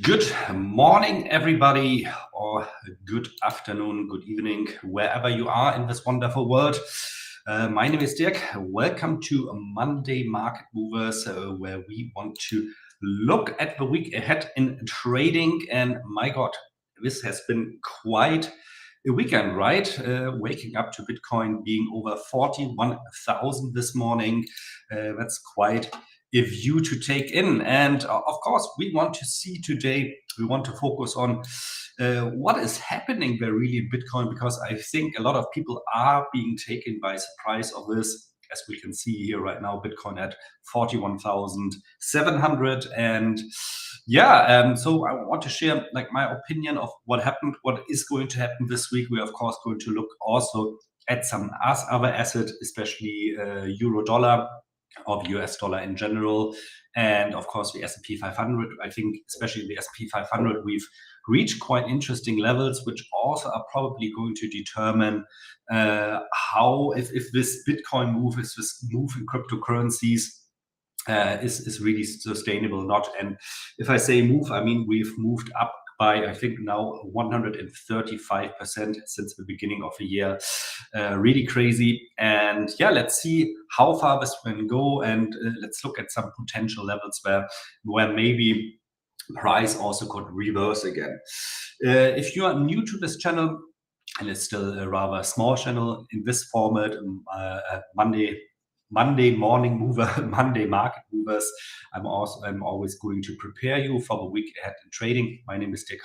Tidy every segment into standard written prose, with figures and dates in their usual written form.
Good morning, everybody, or good afternoon, good evening, wherever you are in this wonderful world. My name is Dirk. Welcome to Monday Market Movers, where we want to look at the week ahead in trading. And my God, this has been quite a weekend, right? Waking up to Bitcoin being over 41,000 this morning. That's quite a view to take in. And of course, we want to see today, we want to focus on what is happening there really in Bitcoin, because I think a lot of people are being taken by surprise of this. As we can see here right now, Bitcoin at 41,700. And so I want to share my opinion of what happened, what is going to happen this week. We're of course going to look also at some other assets, especially euro dollar, of US dollar in general, and of course the S&P 500. I think especially the S&P 500, we've reached quite interesting levels, which also are probably going to determine how, if this Bitcoin move, is this move in cryptocurrencies is really sustainable or not. And if I say move, I mean we've moved up by, I think now 135% since the beginning of the year. Really crazy. And let's see how far this can go, and let's look at some potential levels where maybe price also could reverse again. If you are new to this channel, and it's still a rather small channel in this format, Monday morning mover, Monday market movers. I'm always going to prepare you for the week ahead in trading. My name is Dirk.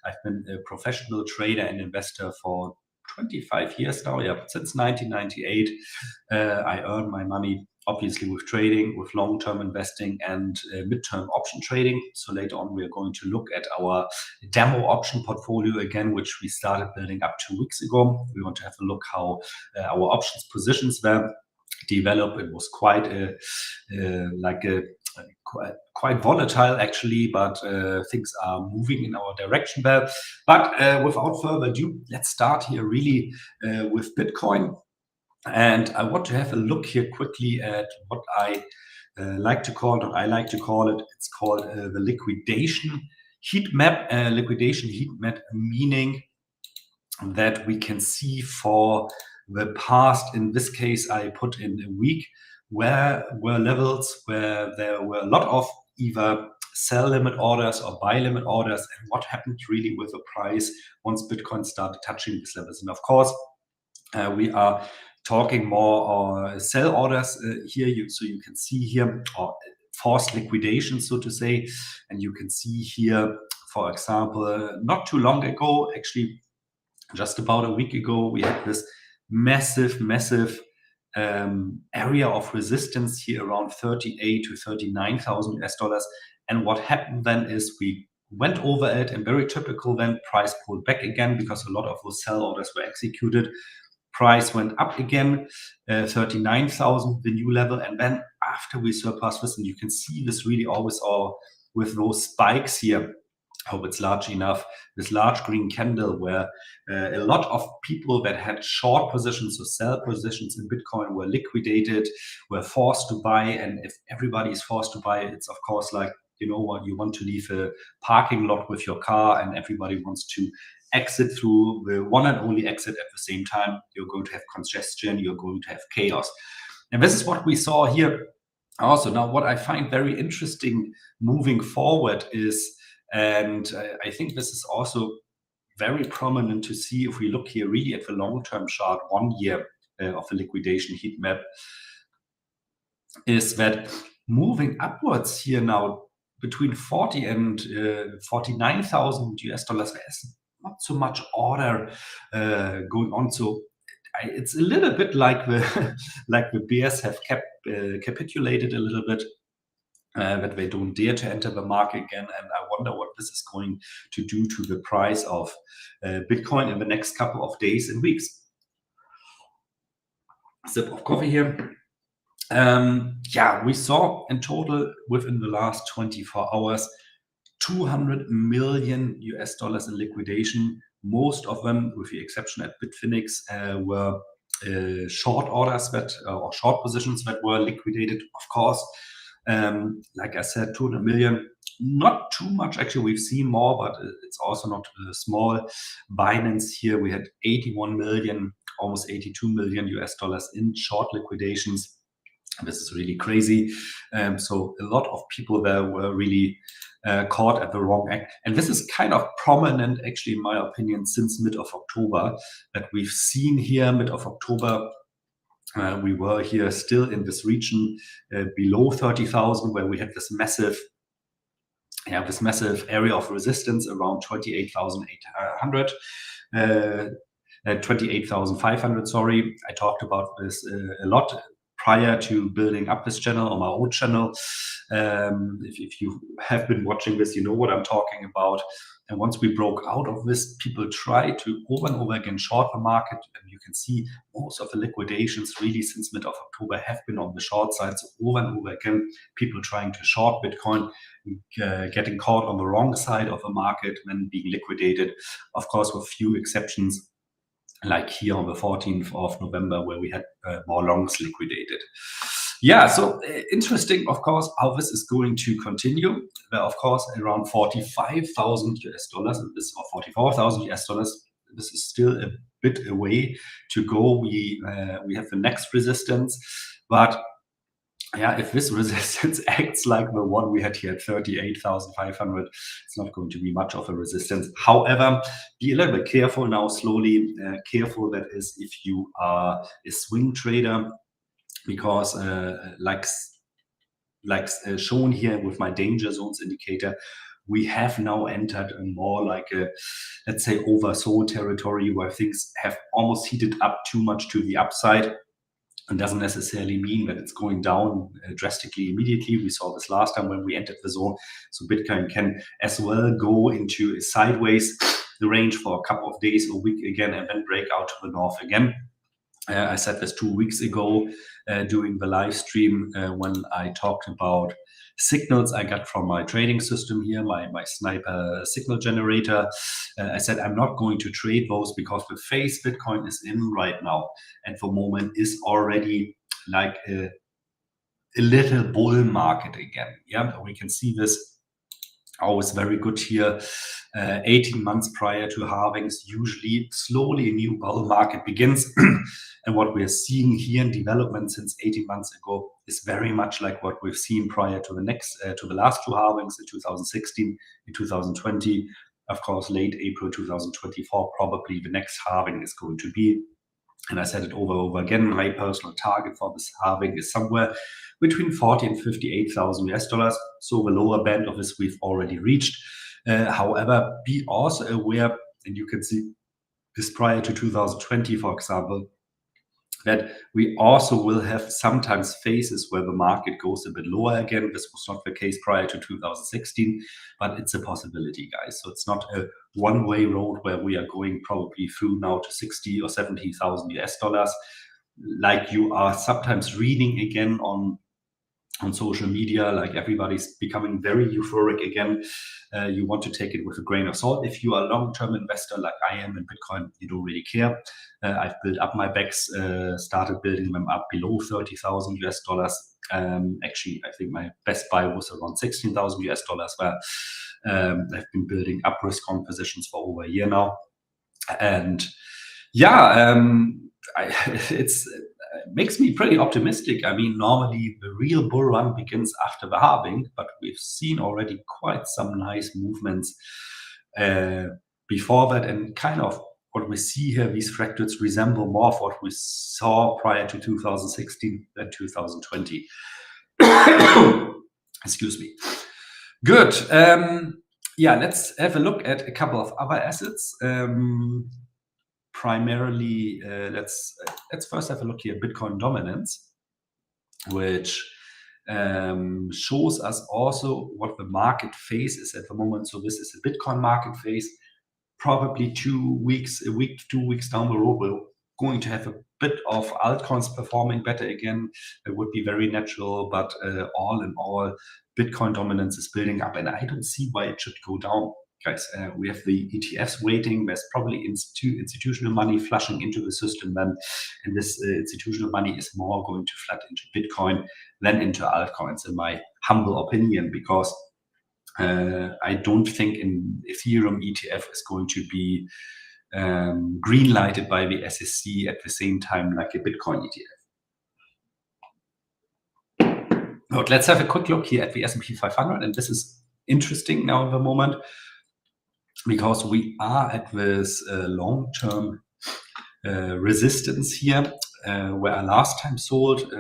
I've been a professional trader and investor for 25 years now. Since 1998, I earned my money obviously with trading, with long-term investing, and mid-term option trading. So later on, we are going to look at our demo option portfolio again, which we started building up 2 weeks ago. We want to have a look how our options positions were developed. It was quite quite volatile actually, but things are moving in our direction there. But without further ado, let's start here really with Bitcoin. And I want to have a look here quickly at what I like to call it. It's called the liquidation heat map. Liquidation heat map, meaning that we can see for the past, in this case, I put in a week, where were levels where there were a lot of either sell limit orders or buy limit orders, and what happened really with the price once Bitcoin started touching these levels. And of course, we are talking more sell orders here. So you can see here, or forced liquidation, so to say. And you can see here, for example, not too long ago, actually just about a week ago, we had this massive area of resistance here around 38 to 39,000 US dollars. And what happened then is we went over it, and very typical, then price pulled back again because a lot of those sell orders were executed. Price went up again, 39,000, the new level. And then after we surpassed this, and you can see this really always all with those spikes here. Hope it's large enough. This large green candle where a lot of people that had short positions or sell positions in Bitcoin were liquidated, were forced to buy. And if everybody is forced to buy, it's of course like, you know what, you want to leave a parking lot with your car, and everybody wants to exit through the one and only exit at the same time. You're going to have congestion, you're going to have chaos. And this is what we saw here also. Now, what I find very interesting moving forward is, and I think this is also very prominent to see if we look here really at the long-term chart, 1 year of the liquidation heat map, is that moving upwards here now between 40 and 49,000 US dollars, there's not so much order going on. So it's a little bit like the bears have capitulated a little bit. That they don't dare to enter the market again. And I wonder what this is going to do to the price of Bitcoin in the next couple of days and weeks. Sip of coffee here. We saw in total within the last 24 hours, 200 million US dollars in liquidation. Most of them, with the exception at Bitfinex, were short orders or short positions that were liquidated, of course. Like I said, 200 million. not too much. Actually, we've seen more, but it's also not small. Binance here, we had 81 million, almost 82 million US dollars in short liquidations. This is really crazy. So a lot of people there were really caught at the wrong act. And this is kind of prominent, actually, in my opinion, since mid of October, that we've seen here mid of October. We were here still in this region below 30,000, where we had this massive area of resistance around 28,800. 28,500, sorry. I talked about this a lot prior to building up this channel on my old channel. If you have been watching this, you know what I'm talking about. And once we broke out of this, people tried to over and over again short the market. And you can see most of the liquidations really since mid of October have been on the short side. So over and over again, people trying to short Bitcoin, getting caught on the wrong side of the market when being liquidated. Of course, with few exceptions, like here on the 14th of November, where we had more longs liquidated. Yeah, so interesting, of course, how this is going to continue. Of course, around 45,000 US dollars, or 44,000 US dollars. This is still a bit away to go. We have the next resistance, but yeah, if this resistance acts like the one we had here at 38,500, it's not going to be much of a resistance. However, be a little bit careful now, slowly careful, that is, if you are a swing trader, because like shown here with my danger zones indicator, we have now entered a more like a, let's say, oversold territory where things have almost heated up too much to the upside. And doesn't necessarily mean that it's going down drastically immediately. We saw this last time when we entered the zone. So Bitcoin can as well go into a sideways the range for a couple of days, a week again, and then break out to the north again. I said this 2 weeks ago during the live stream when I talked about signals I got from my trading system here, my sniper signal generator. I said I'm not going to trade those because the phase Bitcoin is in right now at the moment is already like a little bull market again. Yeah, we can see this always very good here. 18 months prior to halvings, usually slowly a new bull market begins. And what we're seeing here in development since 18 months ago is very much like what we've seen prior to the last two halvings in 2016, in 2020. Of course, late April 2024, probably the next halving is going to be. And I said it over and over again, my personal target for this halving is somewhere between 40 and 58,000 US dollars. So the lower band of this we've already reached. However, be also aware, and you can see this prior to 2020, for example, that we also will have sometimes phases where the market goes a bit lower again. This was not the case prior to 2016, but it's a possibility, guys. So it's not a one-way road where we are going probably through now to 60 or 70,000 US dollars, like you are sometimes reading again on social media, like everybody's becoming very euphoric again. You want to take it with a grain of salt. If you are a long-term investor like I am in Bitcoin, you don't really care. I've built up my backs, started building them up below 30,000 US dollars. Actually, I think my best buy was around 16,000 US dollars, where I've been building up risk on positions for over a year now. And yeah, it makes me pretty optimistic. I mean, normally the real bull run begins after the halving, but we've seen already quite some nice movements before that, and kind of what we see here, these fractals resemble more of what we saw prior to 2016 than 2020. Excuse me. Good. Yeah, let's have a look at a couple of other assets. Primarily, let's first have a look here, Bitcoin dominance, which shows us also what the market phase is at the moment. So this is a Bitcoin market phase. Probably 2 weeks, a week, 2 weeks down the road, we're going to have a bit of altcoins performing better again. It would be very natural, but all in all, Bitcoin dominance is building up, and I don't see why it should go down. Guys, we have the ETFs waiting. There's probably institutional money flushing into the system then, and this institutional money is more going to flood into Bitcoin than into altcoins, in my humble opinion, because I don't think an Ethereum ETF is going to be green lighted by the SEC at the same time like a Bitcoin ETF. But let's have a quick look here at the S&P 500, and this is interesting now at the moment because we are at this long-term resistance here, where I last time sold.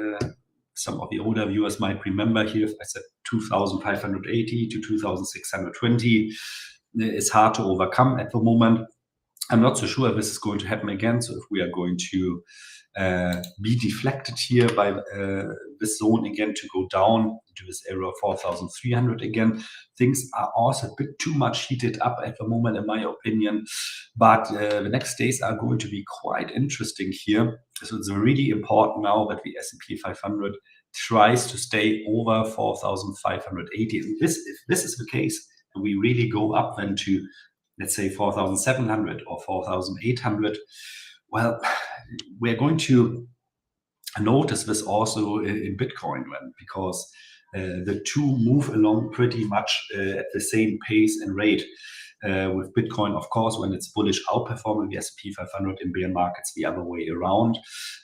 Some of the older viewers might remember here, I said 2,580 to 2,620 is hard to overcome at the moment. I'm not so sure if this is going to happen again. So if we are going to be deflected here by this zone again to go down to this area of 4,300 again, things are also a bit too much heated up at the moment, in my opinion. But the next days are going to be quite interesting here. So it's really important now that the S&P 500 tries to stay over 4,580. And if this is the case, and we really go up then to, let's say, 4,700 or 4,800, well, we're going to notice this also in Bitcoin, because the two move along pretty much at the same pace and rate. With Bitcoin, of course, when it's bullish, outperforming the S&P 500, in bear markets the other way around.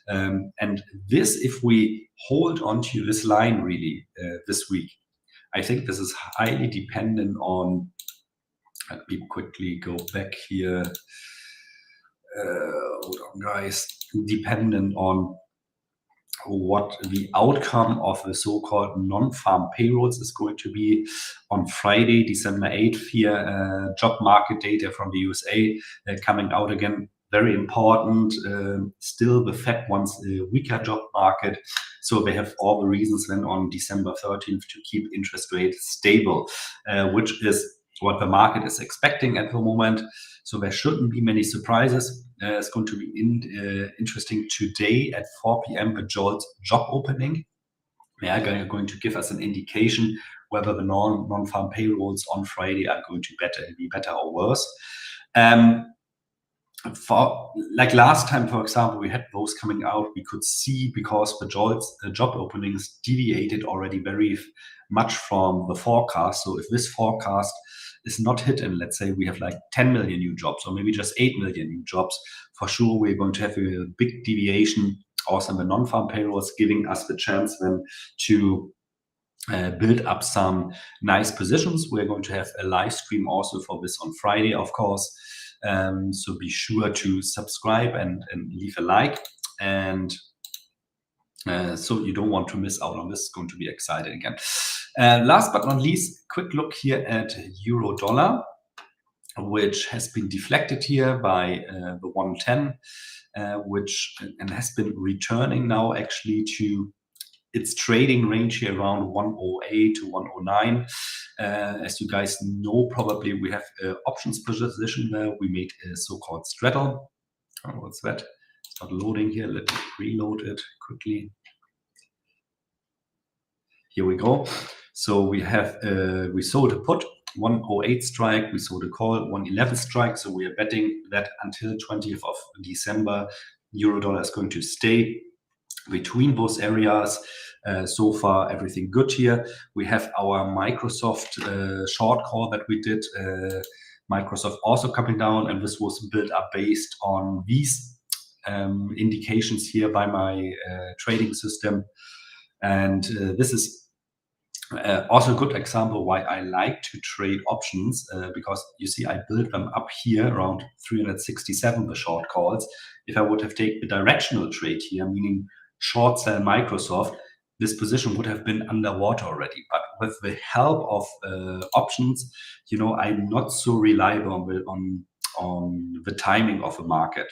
And this, if we hold onto this line really this week, I think this is highly dependent on. Let me quickly go back here. Hold on, guys. Dependent on what the outcome of the so-called non-farm payrolls is going to be on Friday, December 8th here. Job market data from the USA coming out again. Very important. Still, the Fed wants a weaker job market. So they have all the reasons then on December 13th to keep interest rates stable, which is what the market is expecting at the moment. So there shouldn't be many surprises. It's going to be interesting today at 4 p.m. the JOLTS job opening. They are going to give us an indication whether the non-farm payrolls on Friday are going to be better or worse. For like last time, for example, we had those coming out. We could see, because the JOLTS job openings deviated already very much from the forecast. So if this forecast is not hit, and let's say we have like 10 million new jobs, or maybe just 8 million new jobs, for sure we're going to have a big deviation also in the non-farm payrolls, giving us the chance then to build up some nice positions. We're going to have a live stream also for this on Friday, of course. So be sure to subscribe and leave a like. And so you don't want to miss out on this. It's going to be exciting again. Last but not least, quick look here at euro dollar, which has been deflected here by the 110, which has been returning now actually to its trading range here around 108 to 109. As you guys know, probably we have options position there. We made a so-called straddle. Oh, what's that? It's not loading here. Let me reload it quickly. Here we go. So we have we sold a put 108 strike. We sold a call 111 strike. So we are betting that until 20th of December, euro dollar is going to stay between those areas. So far, everything good here. We have our Microsoft short call that we did. Microsoft also coming down, and this was built up based on these indications here by my trading system. And this is also a good example why I like to trade options, because you see I built them up here around 367, the short calls. If I would have taken the directional trade here, meaning short sell Microsoft, this position would have been underwater already. But with the help of options, you know, I'm not so reliable on the timing of the market.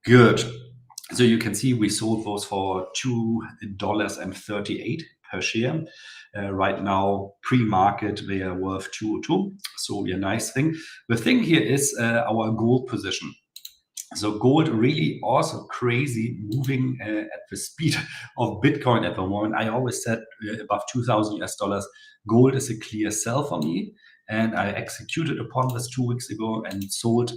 Good. So you can see we sold those for $2.38 per share. Right now, pre-market, they are worth 202. So a nice thing. The thing here is our gold position. So gold really also crazy moving at the speed of Bitcoin at the moment. I always said above 2,000 US dollars, gold is a clear sell for me. And I executed upon this 2 weeks ago and sold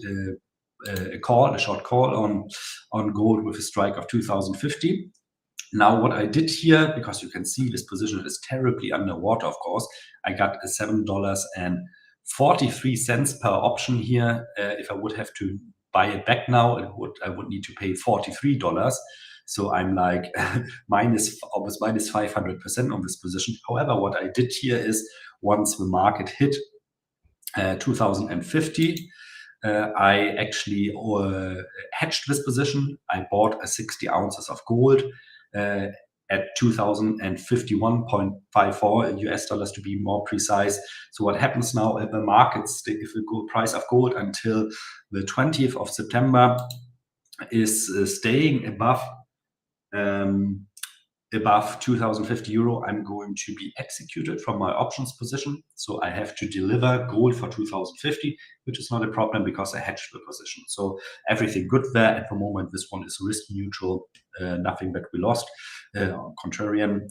a short call on gold with a strike of 2,050. Now, what I did here, because you can see this position is terribly underwater, of course, I got a $7.43 per option here. If I would have to buy it back now, I would need to pay $43. So I'm like almost minus 500% on this position. However, what I did here is once the market hit 2050, I actually hedged this position. I bought 60 ounces of gold at 2051.54 US dollars to be more precise. So what happens now if the markets, if the gold price of gold until the 20th of September is staying above 2050 euro, I'm going to be executed from my options position. So I have to deliver gold for 2050, which is not a problem because I hedged the position. So everything good there at the moment. This one is risk neutral, nothing that we lost. Contrarian,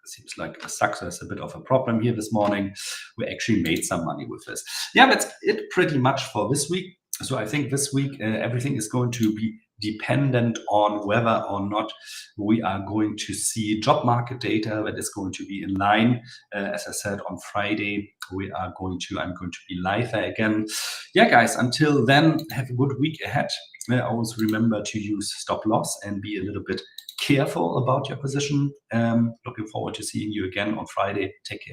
seems like a success, a bit of a problem here this morning. We actually made some money with this. Yeah, that's it pretty much for this week. So I think this week everything is going to be dependent on whether or not we are going to see job market data that is going to be in line. As I said, on Friday, I'm going to be live there again. Yeah, guys, until then, have a good week ahead. Always remember to use stop loss and be a little bit careful about your position. Looking forward to seeing you again on Friday. Take care.